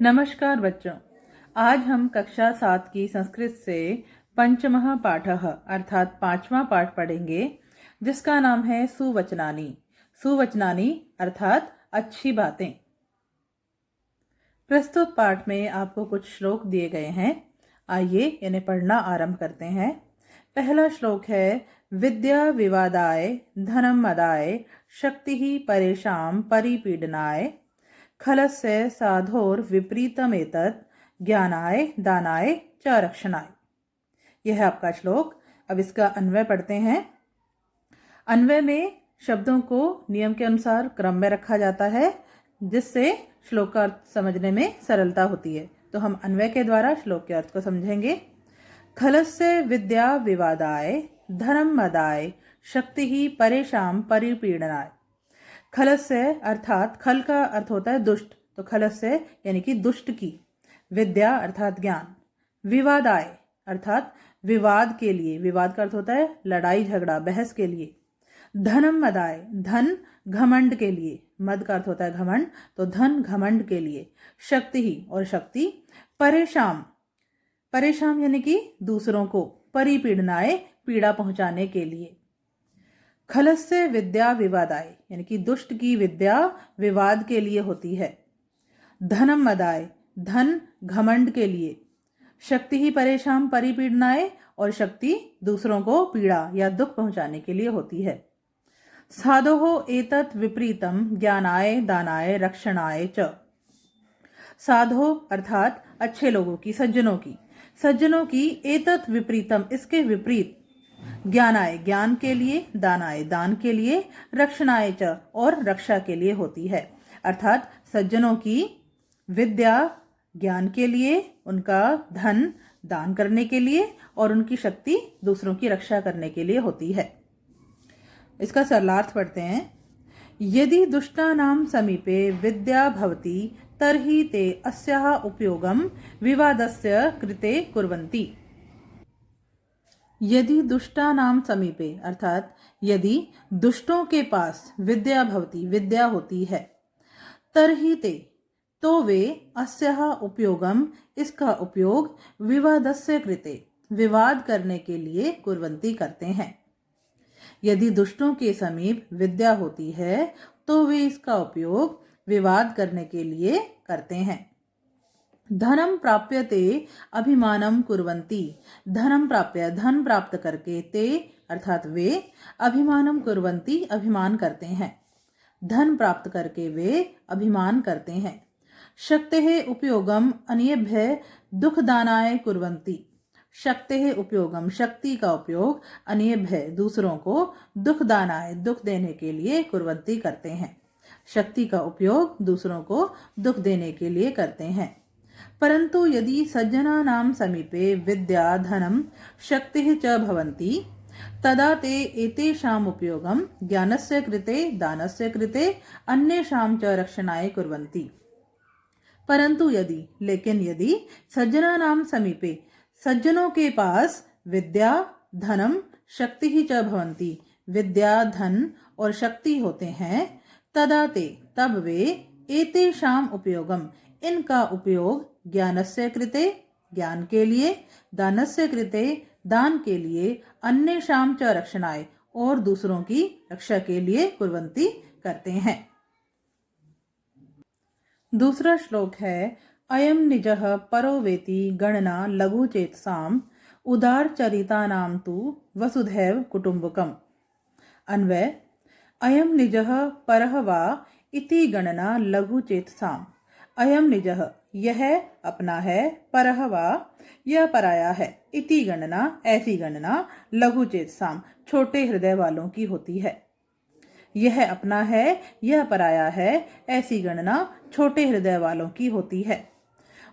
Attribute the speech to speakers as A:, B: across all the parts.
A: नमस्कार बच्चों। आज हम कक्षा 7 की संस्कृत से पंचमः पाठः अर्थात 5वां पाठ पढ़ेंगे, जिसका नाम है सुवचनानि। सुवचनानि अर्थात अच्छी बातें। प्रस्तुत पाठ में आपको कुछ श्लोक दिए गए हैं। आइए इन्हें पढ़ना आरंभ करते हैं। पहला श्लोक है, विद्या विवादाय धनम मदाय शक्ति परेशान परिपीडनाय खलस्य साधोर विपरीतमेतत् ज्ञानाय दानाय च रक्षणाय। यह है आपका श्लोक। अब इसका अन्वय पढ़ते हैं। अन्वय में शब्दों को नियम के अनुसार क्रम में रखा जाता है, जिससे श्लोक का अर्थ समझने में सरलता होती है। तो हम अन्वय के द्वारा श्लोक के अर्थ को समझेंगे। खलस्य विद्या विवादाय धनम मदाय शक्ति परेशान परिपीडनाय। खलस्य अर्थात खल का अर्थ होता है दुष्ट, तो खलस्य यानी कि दुष्ट की। विद्या अर्थात ज्ञान। विवादाय अर्थात विवाद के लिए, विवाद का अर्थ होता है लड़ाई झगड़ा बहस के लिए। धनम मदाय धन घमंड के लिए, मद का अर्थ होता है घमंड, तो धन घमंड के लिए। शक्ति ही और शक्ति परेशान, परेशान यानी कि दूसरों को, परिपीडनाय पीड़ा पहुंचाने के लिए। खलस्य विद्या विवादाय यानी कि दुष्ट की विद्या विवाद के लिए होती है। धनम मदाय धन घमंड के लिए। शक्ति ही परेशान परिपीडनाय और शक्ति दूसरों को पीड़ा या दुख पहुंचाने के लिए होती है। साधोः एतत् विपरीतम ज्ञानाय दानाय रक्षणाय च। साधो अर्थात अच्छे लोगों की, सज्जनों की। सज्जनों की एतत् विपरीतम इसके विपरीत, ज्ञानाय ज्ञान के लिए, दानाय दान के लिए, रक्षणाय च और रक्षा के लिए होती है। अर्थात सज्जनों की विद्या ज्ञान के लिए, उनका धन दान करने के लिए और उनकी शक्ति दूसरों की रक्षा करने के लिए होती है। इसका सरलार्थ पढ़ते हैं। यदि दुष्टानां समीपे विद्या भवति तर्हि ते अस्याः उपयोगं विवादस्य कृते कुर्वन्ति। यदि दुष्टानां समीपे अर्थात यदि दुष्टों के पास विद्या भवति विद्या होती है, तर्हि ते तो वे अस्याः उपयोगम इसका उपयोग विवादस्य कृते विवाद करने के लिए कुर्वन्ति करते हैं। यदि दुष्टों के समीप विद्या होती है तो वे इसका उपयोग विवाद करने के लिए करते हैं। धनम प्राप्यते अभिमानम कुर्वन्ति। धनम प्राप्य धन प्राप्त करके, ते अर्थात वे, अभिमानम कुर्वन्ति अभिमान करते हैं। धन प्राप्त करके वे अभिमान करते हैं। शक्तेः उपयोगम अन्येभ्यः दुःखदानाय कुर्वन्ति। शक्तेः उपयोगम शक्ति का उपयोग अन्येभ्यः दूसरों को दुःखदानाय दुख देने के लिए कुर्वन्ति करते हैं। शक्ति का उपयोग दूसरों को दुख देने के लिए करते हैं। परंतु यदि सज्जनानां समीपे विद्या धनम शक्तिः च भवन्ति तदा ते एतेषाम् उपयोगं ज्ञानस्य कृते दानस्य कृते अन्येषां च रक्षणाय कुर्वन्ति। परंतु यदि, लेकिन यदि सज्जनानां समीपे सज्जनों के पास विद्या धनम शक्तिः च भवन्ति विद्या धन और शक्ति होते हैं, तदा ते तब वे एतेषाम् उपयोगम इनका उपयोग ज्ञानस्य कृते ज्ञान के लिए, दानस्य कृते दान के लिए, अन्येषां च रक्षणाय और दूसरों की रक्षा के लिए कुर्वन्ति करते हैं। दूसरा श्लोक है, अयम निजः परो वेति गणना लघु चेतसाम उदार चरितानां तु वसुधैव कुटुम्बकम्। अन्वय, अयम निजः परः वा इति गणना लघु चेतसाम। अयम निजः यह अपना है, परः वा यह पराया है, इति गणना ऐसी गणना, लघु चेतसाम छोटे हृदय वालों की होती है। यह अपना है, यह पराया है, ऐसी गणना छोटे हृदय वालों की होती है।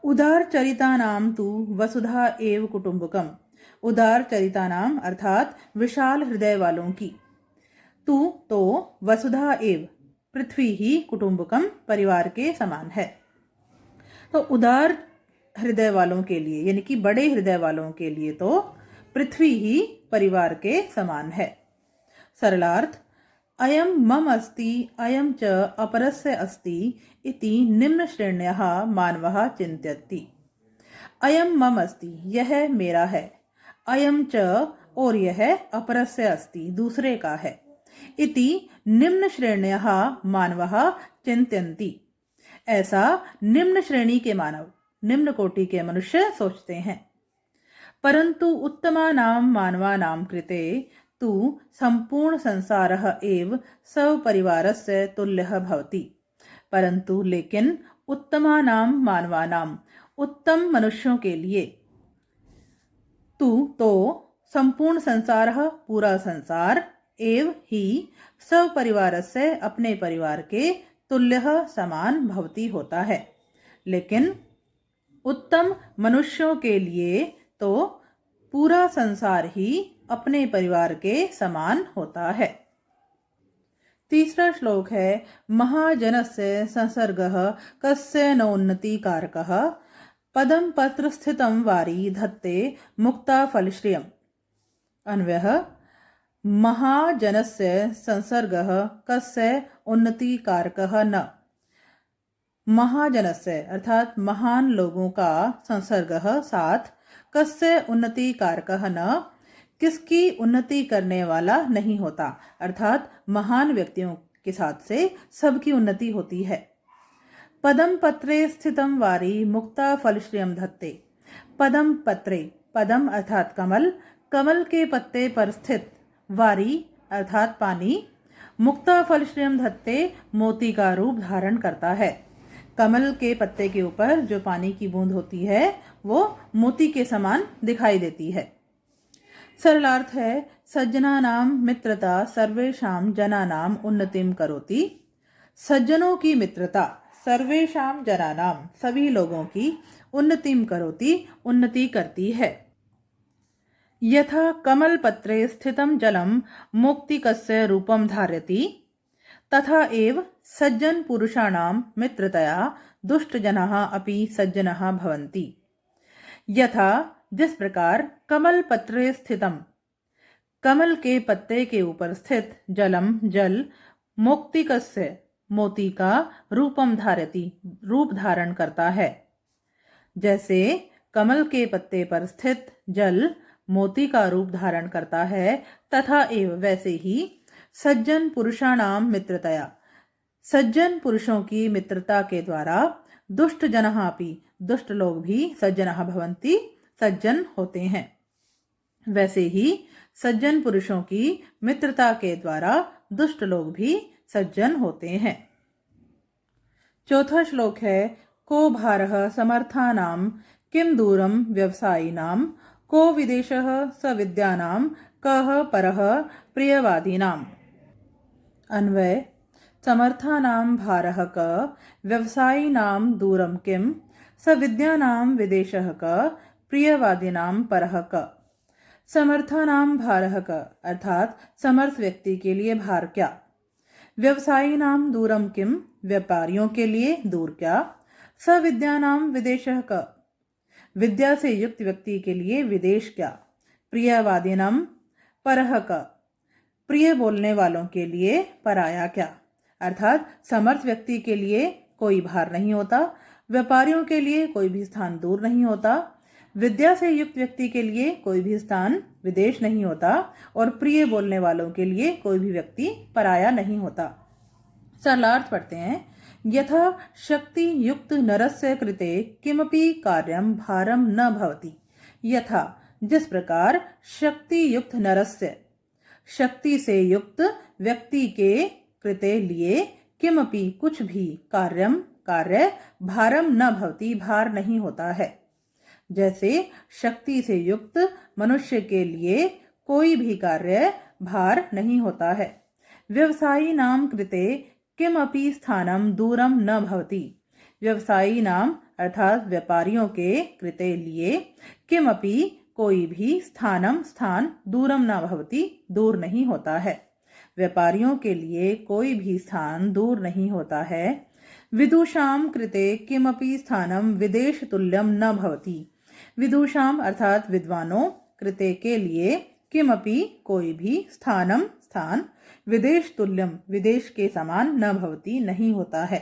A: उदार चरितानां तु वसुधा एव कुटुम्बकम्। उदार चरितानां अर्थात विशाल हृदय वालों की, तु तो वसुधा एव पृथ्वी ही कुटुम्बकम परिवार के समान है। तो उदार हृदय वालों के लिए यानी कि बड़े हृदय वालों के लिए तो पृथ्वी ही परिवार के समान है। सरलार्थ, अयं मम अस्ति अयं च अपरस्य अस्ति इति निम्नश्रेण्यः मानवः चिन्तयति। अयं मम अस्ति, यह मेरा है, अयं च और यह अपरस्य अस्ति, दूसरे का है, इति निम्न श्रेण्यः मानवः चिन्तयन्ति, ऐसा निम्न श्रेणी के मानव, निम्न कोटि के मनुष्य सोचते हैं। परंतु उत्तमानां मानवानां कृते तु संपूर्ण संसारः एव स्वपरिवारस्य तुल्यः भवति। परंतु लेकिन उत्तमानां मानवानां, उत्तम मनुष्यों के लिए तो संपूर्ण संसारः, पूरा संसार, एव ही स्वपरिवारस्य, अपने परिवार के, तुल्यः समान भवति होता है। लेकिन उत्तम मनुष्यों के लिए तो पूरा संसार ही अपने परिवार के समान होता है। तीसरा श्लोक है महाजनस्य संसर्गः कस्य नोन्नति कारकः पदम पत्र स्थितं वारी धत्ते मुक्ता फलश्रियम्। अन्वयः महाजनस्य संसर्गः कस्य उन्नति कारकः न। महाजनस्य अर्थात महान लोगों का संसर्गः साथ, कस्य उन्नति कारकः न, किसकी उन्नति करने वाला नहीं होता, अर्थात महान व्यक्तियों के साथ से सबकी उन्नति होती है। पदम पत्रे स्थितम वारी मुक्ता फलश्रियम धत्ते। पदम पत्रे, पदम अर्थात कमल, कमल के पत्ते पर स्थित, वारी अर्थात पानी, मुक्ता फलश्रियम धत्ते मोती का रूप धारण करता है। कमल के पत्ते के ऊपर जो पानी की बूंद होती है वो मोती के समान दिखाई देती है। सरलार्थ है सज्जनानां मित्रता सर्वेषां जनानां उन्नतिं करोति। सज्जनों की मित्रता सर्वेषां जनानां, सभी लोगों की, उन्नतिं करोति, उन्नति करती है। यथा कमल पत्रे स्थितं जलं मौक्तिकस्य रूपं धारयति तथा एव सज्जन पुरुषाणां मित्रतया दुष्टजनाः अपि सज्जनाः भवन्ति। यथा जिस प्रकार कमल पत्रे स्थितम, कमल के पत्ते के ऊपर स्थित, जलम जल, मौक्तिकस्य मोती का, रूपम धारयति रूप धारण करता है। जैसे कमल के पत्ते पर स्थित जल मोती का रूप धारण करता है, तथा एव वैसे ही सज्जन पुरुषाणाम मित्रतया, सज्जन पुरुषों की मित्रता के द्वारा, दुष्ट जनः अपि, दुष्ट लोग भी, सज्जनः भवन्ति, सज्जन होते हैं। वैसे ही सज्जन पुरुषों की मित्रता के द्वारा दुष्ट लोग भी सज्जन होते हैं। चौथा श्लोक है को भारः समर्थानां किम दूरम व्यवसायिनां को विदेशः सविद्यानां कः परः प्रियवादीनाम्। अन्वय समर्थानां भारः क व्यवसायिनां दूरम किम सविद्यानां विदेशः क प्रियवादीनां परः क। समर्थानां भारः क अर्थात समर्थ व्यक्ति के लिए भार क्या, व्यवसायिनां दूरम किम व्यापारियों के लिए दूर क्या, सविद्यानां विदेशः क विद्या से युक्त व्यक्ति के लिए विदेश क्या, प्रियवादीनां परः क प्रिय बोलने वालों के लिए पराया क्या। अर्थात समर्थ व्यक्ति के लिए कोई भार नहीं होता, व्यापारियों के लिए कोई भी स्थान दूर नहीं होता, विद्या से युक्त व्यक्ति के लिए कोई भी स्थान विदेश नहीं होता, और प्रिय बोलने वालों के लिए कोई भी व्यक्ति पराया नहीं होता। सरलार्थ पढ़ते हैं। यथा शक्ति युक्त नरस्य कृते किमपि कार्यम भारम न भवति। यथा जिस प्रकार शक्ति युक्त नरस्य, शक्ति से युक्त व्यक्ति के कृते लिए, किमपि कुछ भी, कार्यम कार्य, भारम न भवति भार नहीं होता है। जैसे शक्ति से युक्त मनुष्य के लिए कोई भी कार्य भार नहीं होता है। व्यवसायी नाम कृते किमपि स्थानम दूरम न भवति। व्यवसायी नाम अर्थात व्यापारियों के कृते लिए, किमपि कोई भी, स्थानम स्थान, दूरम न भवति दूर नहीं होता है। व्यापारियों के लिए कोई भी स्थान दूर नहीं होता है। विदुषाम कृते किमपि स्थानम विदेश तुल्यम न भवति। विदुषाम अर्थात विद्वानों, कृते के लिए, किमपि कोई भी, स्थानम स्थान विदेश तुल्यम विदेश के समान न भवति नहीं होता है।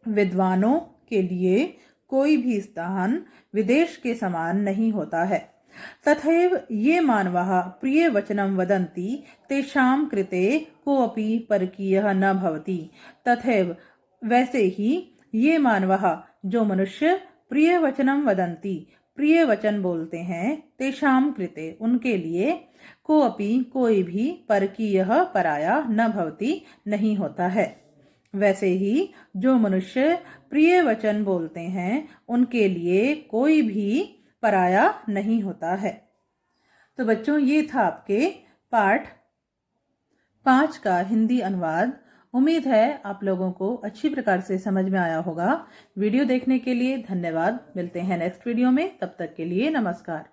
A: विद्वानों के लिए कोई भी स्थान विदेश के समान नहीं होता है। तथैव ये मानवाः प्रिय वचनं वदन्ति तेषां कृते कोऽपि परकीयः न भवति। तथैव वैसे ही ये मानवाः जो मनुष्य प्रिय वचनं वदन्ति प्रिय वचन बोलते हैं तेषां कृते उनके लिए कोऽपि कोई भी परकीयः पराया न भवति नहीं होता है। वैसे ही जो मनुष्य प्रिय वचन बोलते हैं उनके लिए कोई भी पराया नहीं होता है। तो बच्चों ये था आपके पाठ 5 का हिंदी अनुवाद। उम्मीद है आप लोगों को अच्छी प्रकार से समझ में आया होगा। वीडियो देखने के लिए धन्यवाद। मिलते हैं नेक्स्ट वीडियो में, तब तक के लिए नमस्कार।